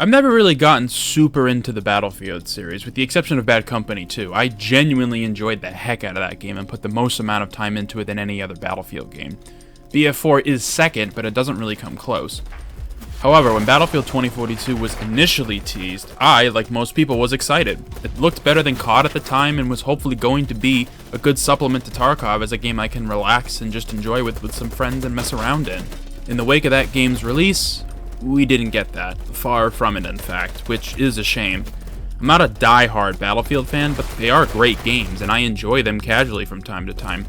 I've never really gotten super into the Battlefield series, with the exception of Bad Company 2. I genuinely enjoyed the heck out of that game and put the most amount of time into it than any other Battlefield game. BF4 is second, but it doesn't really come close. However, when Battlefield 2042 was initially teased, I, like most people, was excited. It looked better than COD at the time and was hopefully going to be a good supplement to Tarkov as a game I can relax and just enjoy with some friends and mess around in. In the wake of that game's release, we didn't get that. Far from it, in fact, which is a shame. I'm not a die-hard Battlefield fan, but they are great games, and I enjoy them casually from time to time.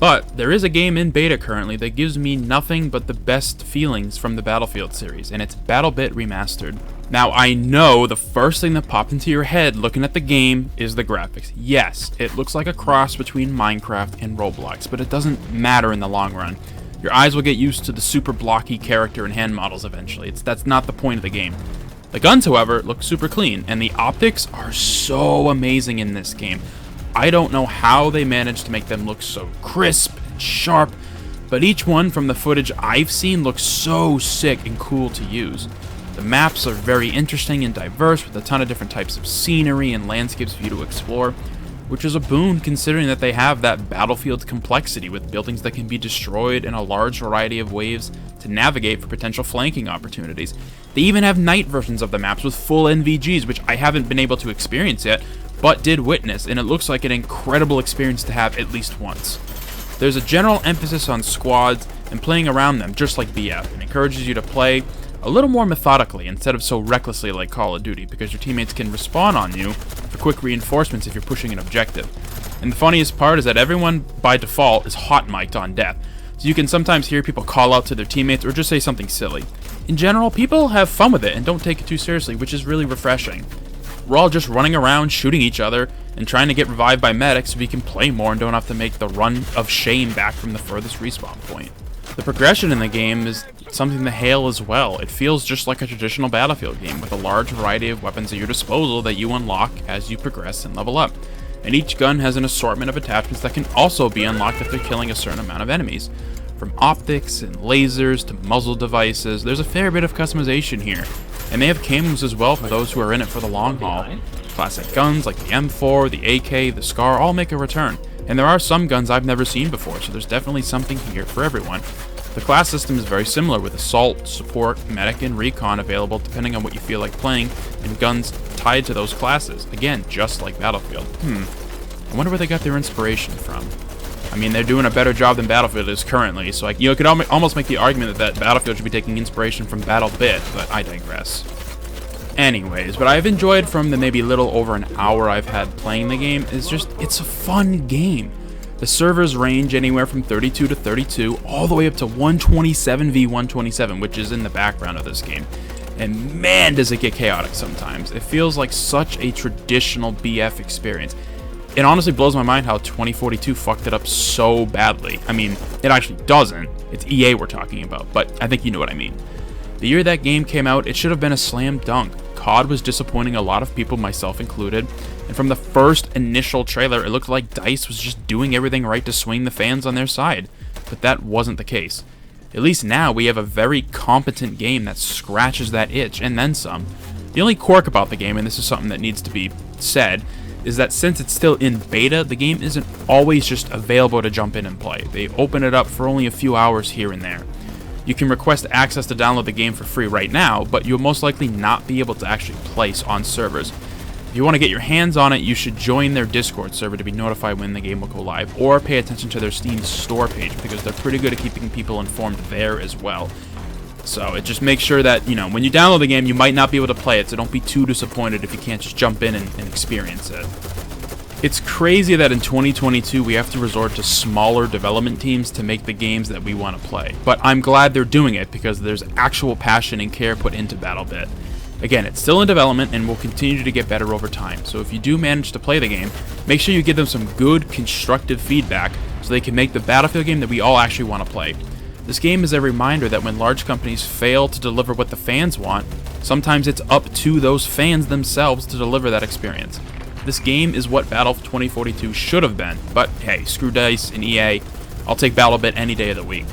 But there is a game in beta currently that gives me nothing but the best feelings from the Battlefield series, and it's Battlebit Remastered. Now, I know the first thing that popped into your head looking at the game is the graphics. Yes, it looks like a cross between Minecraft and Roblox, but it doesn't matter in the long run. Your eyes will get used to the super blocky character and hand models eventually. That's not the point of the game. The guns, however, look super clean, and the optics are so amazing in this game. I don't know how they managed to make them look so crisp and sharp, but each one from the footage I've seen looks so sick and cool to use. The maps are very interesting and diverse, with a ton of different types of scenery and landscapes for you to explore, which is a boon considering that they have that Battlefield complexity with buildings that can be destroyed in a large variety of waves to navigate for potential flanking opportunities. They even have night versions of the maps with full NVGs, which I haven't been able to experience yet, but did witness, and it looks like an incredible experience to have at least once. There's a general emphasis on squads and playing around them, just like BF, and encourages you to play a little more methodically instead of so recklessly like Call of Duty, because your teammates can respawn on you for quick reinforcements if you're pushing an objective. And the funniest part is that everyone, by default, is hot-mic'd on death, so you can sometimes hear people call out to their teammates or just say something silly. In general, people have fun with it and don't take it too seriously, which is really refreshing. We're all just running around, shooting each other, and trying to get revived by medics so we can play more and don't have to make the run of shame back from the furthest respawn point. The progression in the game is something to hail as well. It feels just like a traditional Battlefield game, with a large variety of weapons at your disposal that you unlock as you progress and level up. And each gun has an assortment of attachments that can also be unlocked after killing a certain amount of enemies. From optics and lasers to muzzle devices, there's a fair bit of customization here. And they have camos as well for those who are in it for the long haul. Classic guns like the M4, the AK, the SCAR all make a return. And there are some guns I've never seen before, so there's definitely something here for everyone. The class system is very similar, with Assault, Support, Medic, and Recon available depending on what you feel like playing, and guns tied to those classes. Again, just like Battlefield. I wonder where they got their inspiration from. I mean, they're doing a better job than Battlefield is currently, so you could almost make the argument that Battlefield should be taking inspiration from Battlebit, but I digress. Anyways, what I've enjoyed from the maybe little over an hour I've had playing the game is just, it's a fun game. The servers range anywhere from 32 to 32, all the way up to 127 v 127, which is in the background of this game. And man, does it get chaotic sometimes. It feels like such a traditional BF experience. It honestly blows my mind how 2042 fucked it up so badly. I mean, it actually doesn't. It's EA we're talking about, but I think you know what I mean. The year that game came out, it should have been a slam dunk. COD was disappointing a lot of people, myself included, and from the first initial trailer, it looked like DICE was just doing everything right to swing the fans on their side, but that wasn't the case. At least now, we have a very competent game that scratches that itch, and then some. The only quirk about the game, and this is something that needs to be said, is that since it's still in beta, the game isn't always just available to jump in and play. They open it up for only a few hours here and there. You can request access to download the game for free right now, but you'll most likely not be able to actually place on servers. If you want to get your hands on it, you should join their Discord server to be notified when the game will go live, or pay attention to their Steam store page, because they're pretty good at keeping people informed there as well. So it just makes sure that, when you download the game, you might not be able to play it, so don't be too disappointed if you can't just jump in and experience it. It's crazy that in 2022 we have to resort to smaller development teams to make the games that we want to play, but I'm glad they're doing it because there's actual passion and care put into Battlebit. Again, it's still in development and will continue to get better over time, so if you do manage to play the game, make sure you give them some good, constructive feedback so they can make the Battlefield game that we all actually want to play. This game is a reminder that when large companies fail to deliver what the fans want, sometimes it's up to those fans themselves to deliver that experience. This game is what Battlefield 2042 should have been, but hey, screw DICE and EA, I'll take Battlebit any day of the week.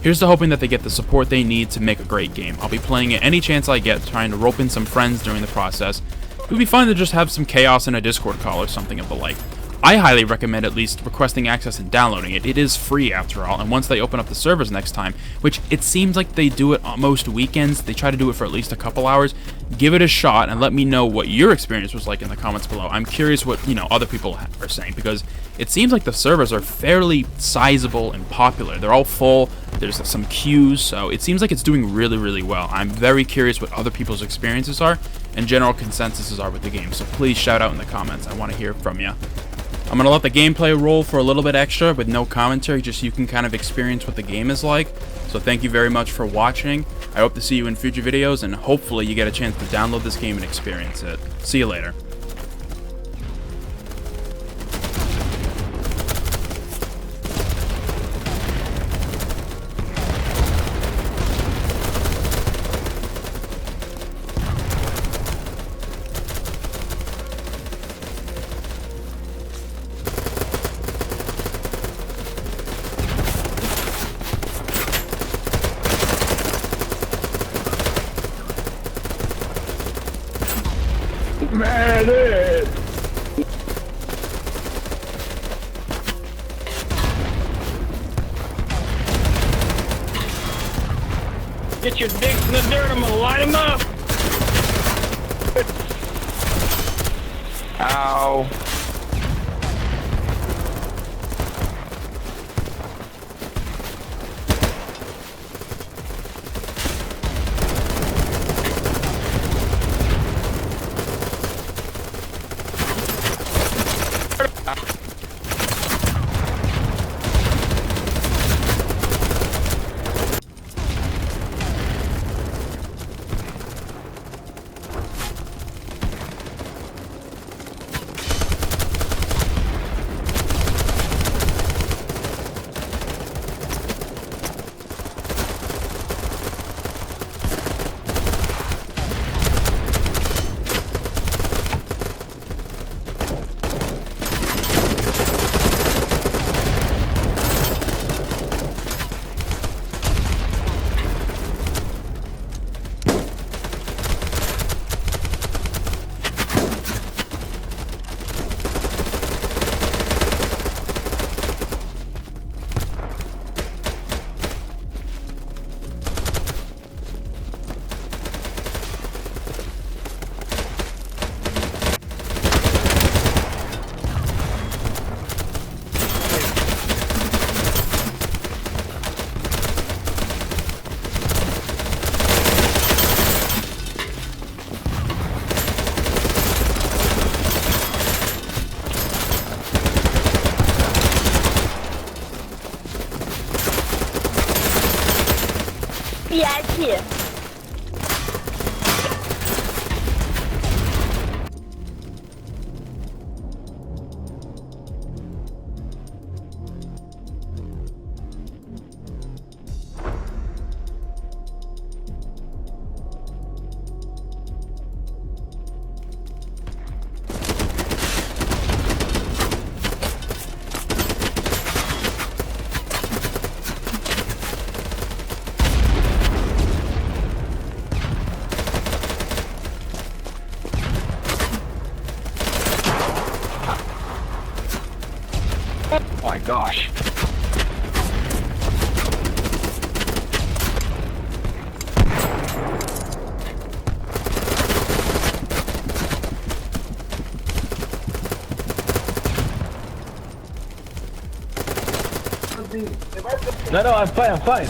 Here's to hoping that they get the support they need to make a great game. I'll be playing it any chance I get, trying to rope in some friends during the process. It would be fun to just have some chaos in a Discord call or something of the like. I highly recommend at least requesting access and downloading it. It is free after all, and once they open up the servers next time, which it seems like they do it on most weekends, they try to do it for at least a couple hours, give it a shot and let me know what your experience was like in the comments below. I'm curious what, other people are saying, because it seems like the servers are fairly sizable and popular. They're all full, there's some queues, so it seems like it's doing really, really well. I'm very curious what other people's experiences are and general consensuses are with the game, so please shout out in the comments. I want to hear from you. I'm going to let the gameplay roll for a little bit extra with no commentary, just so you can kind of experience what the game is like. So thank you very much for watching. I hope to see you in future videos, and hopefully you get a chance to download this game and experience it. See you later. Man, it. Get your dicks in the dirt, I'm gonna light them up. Ow. Пять. Oh my gosh. No, I'm fine, I'm fine.